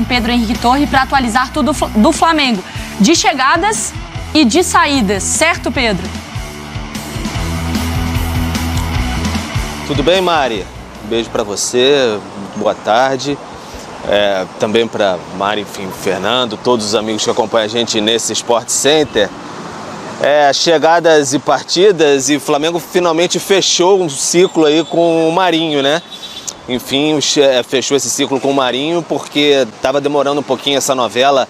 Pedro Henrique Torre para atualizar tudo do Flamengo, de chegadas e de saídas, certo, Pedro? Tudo bem, Mari? Um beijo para você, boa tarde. Também para Mari, enfim, Fernando, todos os amigos que acompanham a gente nesse Sport Center. Chegadas e partidas, e o Flamengo finalmente fechou um ciclo aí com o Marinho, né? Enfim, fechou esse ciclo com o Marinho porque estava demorando um pouquinho essa novela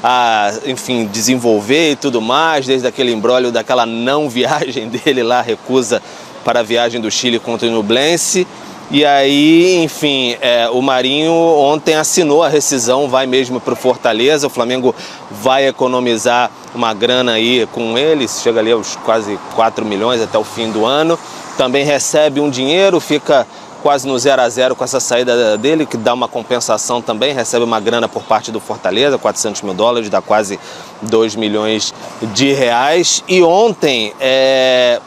a, enfim, desenvolver e tudo mais, desde aquele imbróglio daquela não viagem dele lá, recusa para a viagem do Chile contra o Ñublense. E aí, enfim, o Marinho ontem assinou a rescisão, vai mesmo para o Fortaleza. O Flamengo vai economizar uma grana aí com eles, chega ali aos quase 4 milhões até o fim do ano. Também recebe um dinheiro, fica quase no 0 a 0 com essa saída dele, que dá uma compensação também, recebe uma grana por parte do Fortaleza, 400 mil dólares, dá quase 2 milhões de reais. E ontem, quer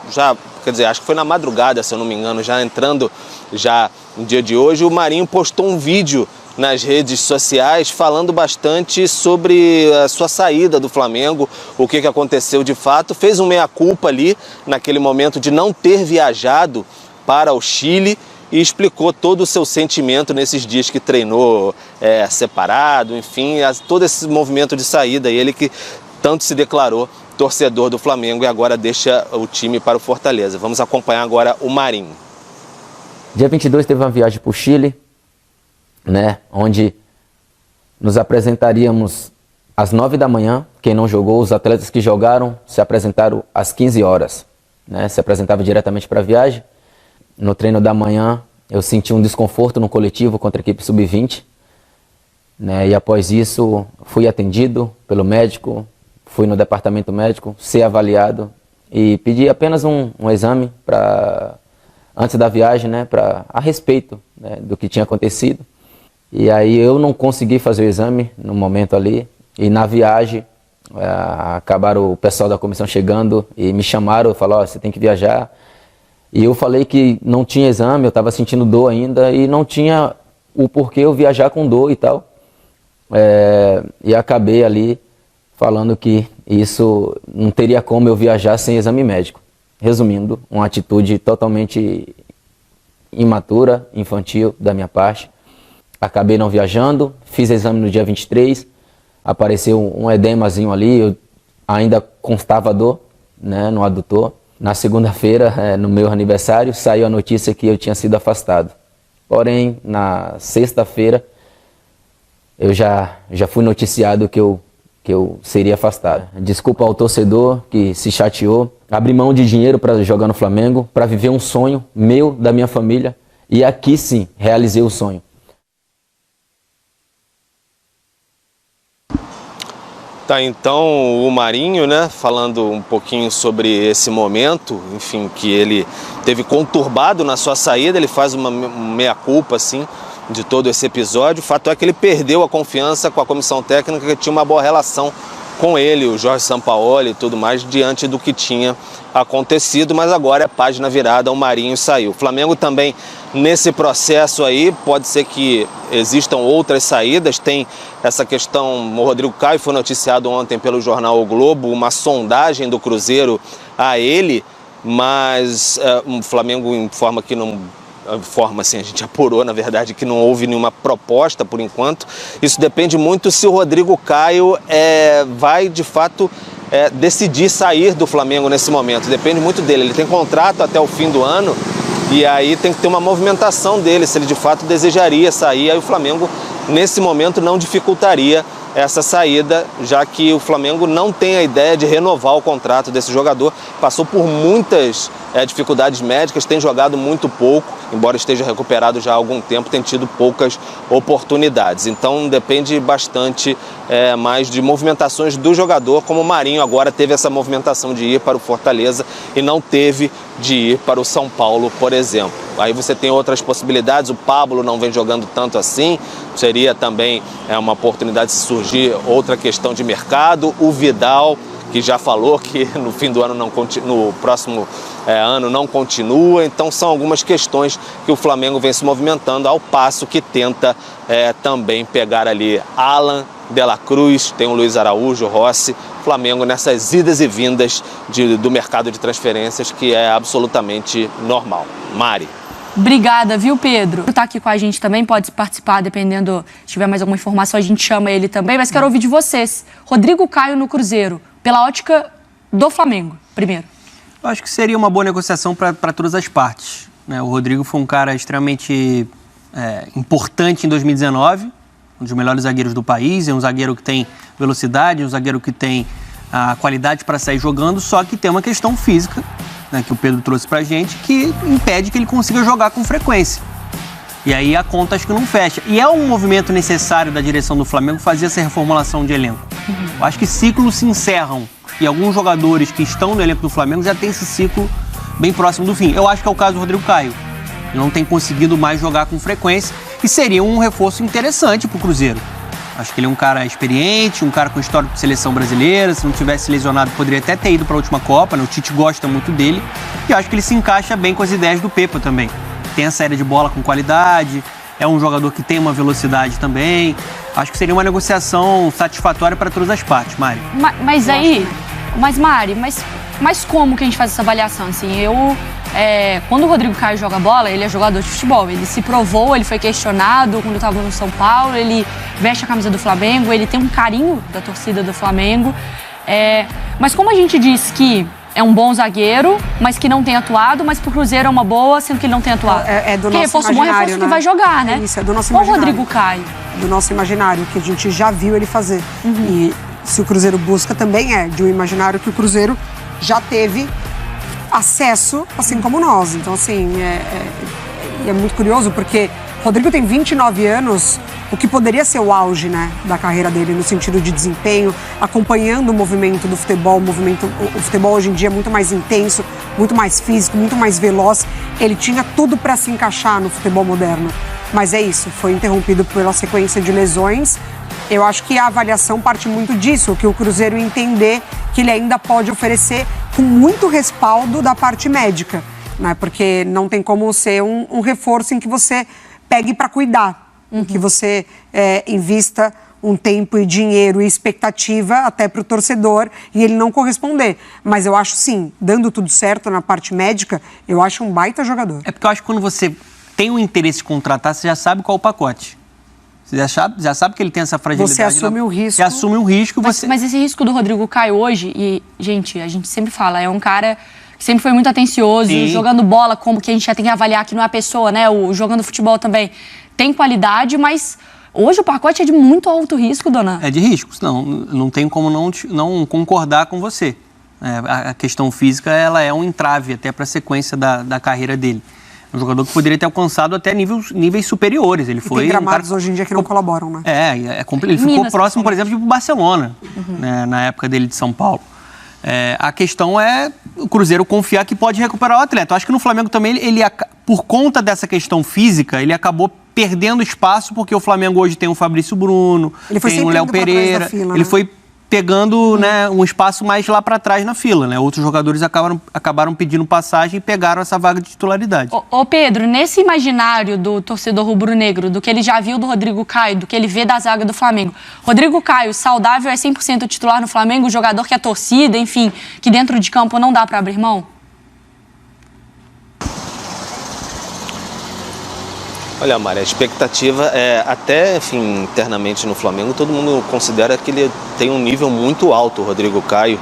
dizer, acho que foi na madrugada, se eu não me engano, já entrando no dia de hoje, o Marinho postou um vídeo nas redes sociais falando bastante sobre a sua saída do Flamengo, o que aconteceu de fato, fez um meia-culpa ali, naquele momento de não ter viajado para o Chile, e explicou todo o seu sentimento nesses dias que treinou separado, enfim, todo esse movimento de saída, ele que tanto se declarou torcedor do Flamengo e agora deixa o time para o Fortaleza. Vamos acompanhar agora o Marinho. Dia 22 teve uma viagem para o Chile, né, onde nos apresentaríamos às 9 da manhã. Quem não jogou, os atletas que jogaram se apresentaram às 15 horas. Né, se apresentava diretamente para a viagem. No treino da manhã eu senti um desconforto no coletivo contra a equipe sub-20. Né, e após isso fui atendido pelo médico, fui no departamento médico ser avaliado e pedi apenas um exame antes da viagem, né, a respeito, né, do que tinha acontecido. E aí eu não consegui fazer o exame no momento ali, e na viagem acabaram o pessoal da comissão chegando e me chamaram, falaram, você tem que viajar. E eu falei que não tinha exame, eu estava sentindo dor ainda e não tinha o porquê eu viajar com dor e tal. E acabei ali falando que isso não teria como eu viajar sem exame médico. Resumindo, uma atitude totalmente imatura, infantil da minha parte. Acabei não viajando, fiz exame no dia 23, apareceu um edemazinho ali, eu ainda constava dor, né, no adutor. Na segunda-feira, no meu aniversário, saiu a notícia que eu tinha sido afastado. Porém, na sexta-feira, eu já fui noticiado que eu seria afastado. Desculpa ao torcedor que se chateou. Abri mão de dinheiro para jogar no Flamengo, para viver um sonho meu, da minha família. E aqui sim, realizei o sonho. Tá, então o Marinho, né, falando um pouquinho sobre esse momento, enfim, que ele teve conturbado na sua saída, ele faz uma meia-culpa, assim, de todo esse episódio. O fato é que ele perdeu a confiança com a comissão técnica, que tinha uma boa relação com ele, o Jorge Sampaoli e tudo mais, diante do que tinha acontecido, mas agora é página virada, o Marinho saiu. O Flamengo também, nesse processo aí, pode ser que existam outras saídas, tem essa questão, o Rodrigo Caio foi noticiado ontem pelo jornal O Globo, uma sondagem do Cruzeiro a ele, mas o Flamengo informa que não... assim, a gente apurou, na verdade, que não houve nenhuma proposta por enquanto. Isso depende muito se o Rodrigo Caio vai, de fato, decidir sair do Flamengo nesse momento. Depende muito dele. Ele tem contrato até o fim do ano e aí tem que ter uma movimentação dele, se ele de fato desejaria sair. Aí o Flamengo, nesse momento, não dificultaria essa saída, já que o Flamengo não tem a ideia de renovar o contrato desse jogador. Passou por muitas dificuldades médicas, tem jogado muito pouco, embora esteja recuperado já há algum tempo, tem tido poucas oportunidades. Então depende bastante mais de movimentações do jogador, como o Marinho agora teve essa movimentação de ir para o Fortaleza e não teve de ir para o São Paulo, por exemplo. Aí você tem outras possibilidades, o Pablo não vem jogando tanto assim, seria também uma oportunidade de surgir outra questão de mercado, o Vidal, que já falou que no fim do ano no próximo ano não continua. Então são algumas questões que o Flamengo vem se movimentando, ao passo que tenta também pegar ali Alan, De La Cruz, tem o Luiz Araújo, Rossi. Flamengo nessas idas e vindas do mercado de transferências, que é absolutamente normal. Mari. Obrigada, viu, Pedro? Tá aqui com a gente também, pode participar, dependendo, se tiver mais alguma informação, a gente chama ele também, mas quero ouvir de vocês. Rodrigo Caio no Cruzeiro, pela ótica do Flamengo, primeiro. Eu acho que seria uma boa negociação para todas as partes, né? O Rodrigo foi um cara extremamente importante em 2019, um dos melhores zagueiros do país, é um zagueiro que tem velocidade, um zagueiro que tem a qualidade para sair jogando, só que tem uma questão física, né, que o Pedro trouxe pra gente, que impede que ele consiga jogar com frequência. E aí a conta acho que não fecha. E é um movimento necessário da direção do Flamengo fazer essa reformulação de elenco. Eu acho que ciclos se encerram e alguns jogadores que estão no elenco do Flamengo já têm esse ciclo bem próximo do fim. Eu acho que é o caso do Rodrigo Caio. Ele não tem conseguido mais jogar com frequência e seria um reforço interessante pro Cruzeiro. Acho que ele é um cara experiente, um cara com histórico de seleção brasileira. Se não tivesse lesionado, poderia até ter ido para a última Copa, né? O Tite gosta muito dele. E acho que ele se encaixa bem com as ideias do Pepa também. Tem a saída de bola com qualidade, é um jogador que tem uma velocidade também. Acho que seria uma negociação satisfatória para todas as partes, Mari. Mas como que a gente faz essa avaliação? Assim, quando o Rodrigo Caio joga bola, ele é jogador de futebol. Ele se provou, ele foi questionado quando estava no São Paulo, ele veste a camisa do Flamengo, ele tem um carinho da torcida do Flamengo. Mas como a gente diz que é um bom zagueiro, mas que não tem atuado, mas pro Cruzeiro é uma boa, sendo que ele não tem atuado. Do nosso reforço imaginário, bom reforço, né? que vai jogar, né? Isso, é do nosso Ou o imaginário. Rodrigo Caio. Do nosso imaginário, que a gente já viu ele fazer. E se o Cruzeiro busca, também é de um imaginário que o Cruzeiro já teve acesso, assim como nós. Então, assim, é muito curioso, porque Rodrigo tem 29 anos, o que poderia ser o auge, né, da carreira dele, no sentido de desempenho, acompanhando o movimento do futebol. O futebol hoje em dia é muito mais intenso, muito mais físico, muito mais veloz. Ele tinha tudo para se encaixar no futebol moderno. Mas é isso, foi interrompido pela sequência de lesões. Eu acho que a avaliação parte muito disso, que o Cruzeiro entender que ele ainda pode oferecer com muito respaldo da parte médica, né? Porque não tem como ser um reforço em que você pegue para cuidar, em que você invista um tempo e dinheiro e expectativa até para o torcedor e ele não corresponder. Mas eu acho, sim, dando tudo certo na parte médica, eu acho um baita jogador. É porque eu acho que quando você tem o interesse de contratar, você já sabe qual o pacote. Você já sabe que ele tem essa fragilidade. Você assume o risco. Você assume um risco. Mas esse risco do Rodrigo Caio hoje, e, gente, a gente sempre fala, é um cara que sempre foi muito atencioso, Sim. jogando bola, como que a gente já tem que avaliar que não é a pessoa, né? Jogando futebol também tem qualidade, mas hoje o pacote é de muito alto risco, dona. É de riscos, não tem como não concordar com você. A questão física, ela é um entrave até para a sequência da carreira dele. Um jogador que poderia ter alcançado até níveis superiores. Ele foi tem gramados hoje em dia que não colaboram, né? Ele ficou próximo, por exemplo, de Barcelona, né, na época dele de São Paulo. A questão é o Cruzeiro confiar que pode recuperar o atleta. Eu acho que no Flamengo também, por conta dessa questão física, ele acabou perdendo espaço, porque o Flamengo hoje tem o Fabrício Bruno, tem o Léo Pereira. Ele foi pegando, né, um espaço mais lá para trás na fila, né? Outros jogadores acabaram pedindo passagem e pegaram essa vaga de titularidade. Ô Pedro, nesse imaginário do torcedor rubro-negro, do que ele já viu do Rodrigo Caio, do que ele vê da zaga do Flamengo, Rodrigo Caio, saudável, é 100% titular no Flamengo, jogador que é torcida, enfim, que dentro de campo não dá para abrir mão? Olha, Mari, a expectativa é até, enfim, internamente no Flamengo, todo mundo considera que ele tem um nível muito alto, o Rodrigo Caio,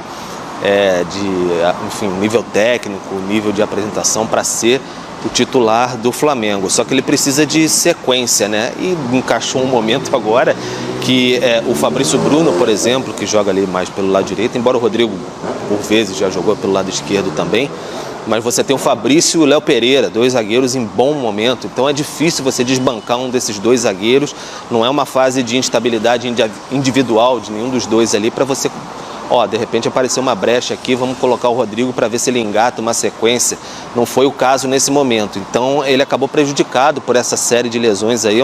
nível técnico, nível de apresentação para ser o titular do Flamengo. Só que ele precisa de sequência, né? E encaixou um momento agora que o Fabrício Bruno, por exemplo, que joga ali mais pelo lado direito, embora o Rodrigo, por vezes, já jogou pelo lado esquerdo também, mas você tem o Fabrício e o Léo Pereira, dois zagueiros em bom momento. Então é difícil você desbancar um desses dois zagueiros. Não é uma fase de instabilidade individual de nenhum dos dois ali para você... de repente apareceu uma brecha aqui, vamos colocar o Rodrigo para ver se ele engata uma sequência. Não foi o caso nesse momento. Então ele acabou prejudicado por essa série de lesões aí.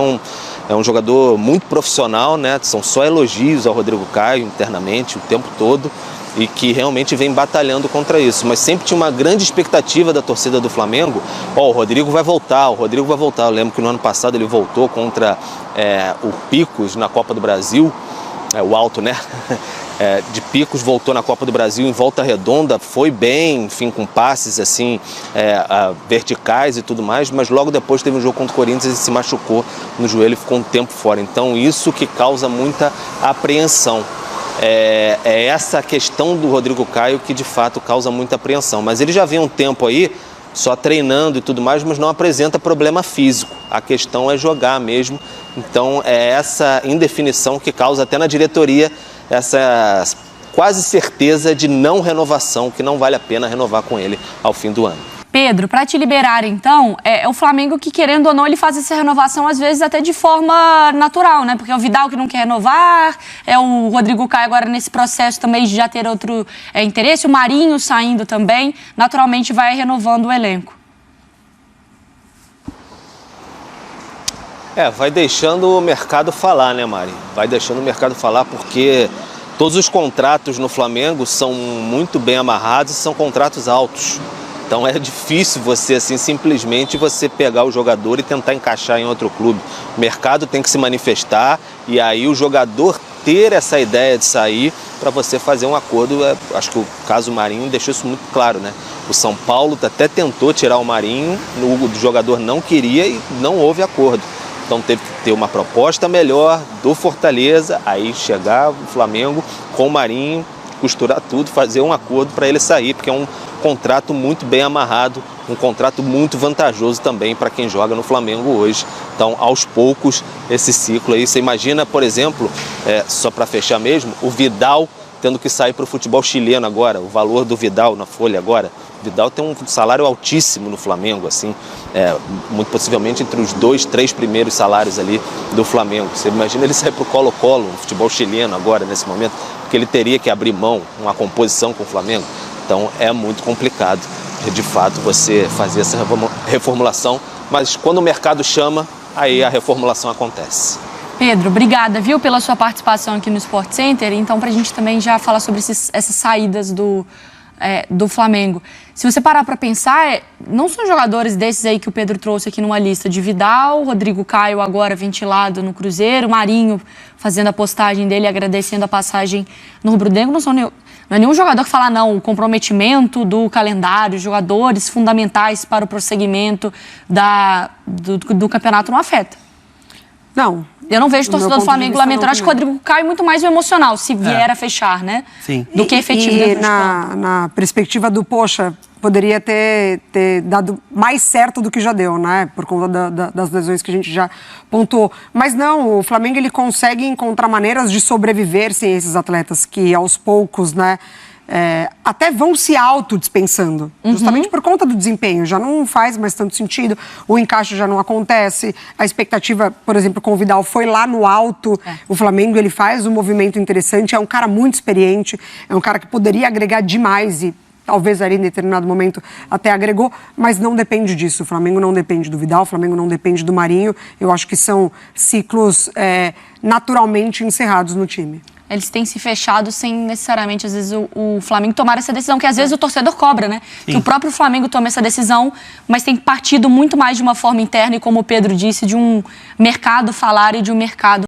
É um jogador muito profissional, né? São só elogios ao Rodrigo Caio internamente o tempo todo. e que realmente vem batalhando contra isso. Mas sempre tinha uma grande expectativa da torcida do Flamengo. O Rodrigo vai voltar, o Rodrigo vai voltar. Eu lembro que no ano passado ele voltou contra o Picos na Copa do Brasil, o Alto, né? De Picos, voltou na Copa do Brasil em Volta Redonda, foi bem, enfim, com passes assim, verticais e tudo mais, mas logo depois teve um jogo contra o Corinthians e se machucou no joelho e ficou um tempo fora. Então isso que causa muita apreensão. É essa questão do Rodrigo Caio que de fato causa muita apreensão. Mas ele já vem um tempo aí só treinando e tudo mais, mas não apresenta problema físico. A questão é jogar mesmo. Então é essa indefinição que causa até na diretoria essa quase certeza de não renovação, que não vale a pena renovar com ele ao fim do ano. Pedro, para te liberar então, é o Flamengo que, querendo ou não, ele faz essa renovação às vezes até de forma natural, né? Porque é o Vidal que não quer renovar, é o Rodrigo Caio agora nesse processo também de já ter outro interesse, o Marinho saindo também, naturalmente vai renovando o elenco. Vai deixando o mercado falar, né, Mari? Vai deixando o mercado falar porque todos os contratos no Flamengo são muito bem amarrados e são contratos altos. Então é difícil você, assim, simplesmente você pegar o jogador e tentar encaixar em outro clube. O mercado tem que se manifestar e aí o jogador ter essa ideia de sair para você fazer um acordo. Acho que o caso Marinho deixou isso muito claro, né? O São Paulo até tentou tirar o Marinho, o jogador não queria e não houve acordo. Então teve que ter uma proposta melhor do Fortaleza, aí chegar o Flamengo com o Marinho, costurar tudo, fazer um acordo para ele sair, porque é um contrato muito bem amarrado, um contrato muito vantajoso também para quem joga no Flamengo hoje. Então, aos poucos, esse ciclo aí, você imagina, por exemplo, só para fechar mesmo, o Vidal tendo que sair para o futebol chileno agora, o valor do Vidal na Folha agora. O Vidal tem um salário altíssimo no Flamengo, assim, muito possivelmente entre os 2, 3 primeiros salários ali do Flamengo. Você imagina ele sair para o Colo-Colo, no futebol chileno agora, nesse momento, porque ele teria que abrir mão, uma composição com o Flamengo. Então é muito complicado, de fato, você fazer essa reformulação, mas quando o mercado chama, aí a reformulação acontece. Pedro, obrigada, viu, pela sua participação aqui no Sport Center. Então, para a gente também já falar sobre essas saídas do Flamengo. Se você parar para pensar, não são jogadores desses aí que o Pedro trouxe aqui numa lista de Vidal, Rodrigo Caio agora ventilado no Cruzeiro, Marinho fazendo a postagem dele, agradecendo a passagem no rubro-negro, não é nenhum jogador que fala, não, o comprometimento do calendário, jogadores fundamentais para o prosseguimento do campeonato não afeta. Não. Eu não vejo o torcedor do Flamengo lamentando. Acho que o Rodrigo Caio muito mais o emocional, se vier a fechar, né? Sim. Do que efetivo dentro de campo. Na perspectiva do, poxa, poderia ter dado mais certo do que já deu, né? Por conta das lesões que a gente já pontuou. Mas não, o Flamengo ele consegue encontrar maneiras de sobreviver sem esses atletas que aos poucos, né? Até vão se autodispensando, justamente por conta do desempenho. Já não faz mais tanto sentido, o encaixe já não acontece, a expectativa, por exemplo, com o Vidal foi lá no alto. O Flamengo ele faz um movimento interessante, é um cara muito experiente, é um cara que poderia agregar demais e talvez ali em determinado momento até agregou, mas não depende disso. O Flamengo não depende do Vidal, o Flamengo não depende do Marinho. Eu acho que são ciclos naturalmente encerrados no time. Eles têm se fechado sem necessariamente, às vezes, o Flamengo tomar essa decisão, que às vezes o torcedor cobra, né? Sim. Que o próprio Flamengo toma essa decisão, mas tem partido muito mais de uma forma interna e, como o Pedro disse, de um mercado falar e de um mercado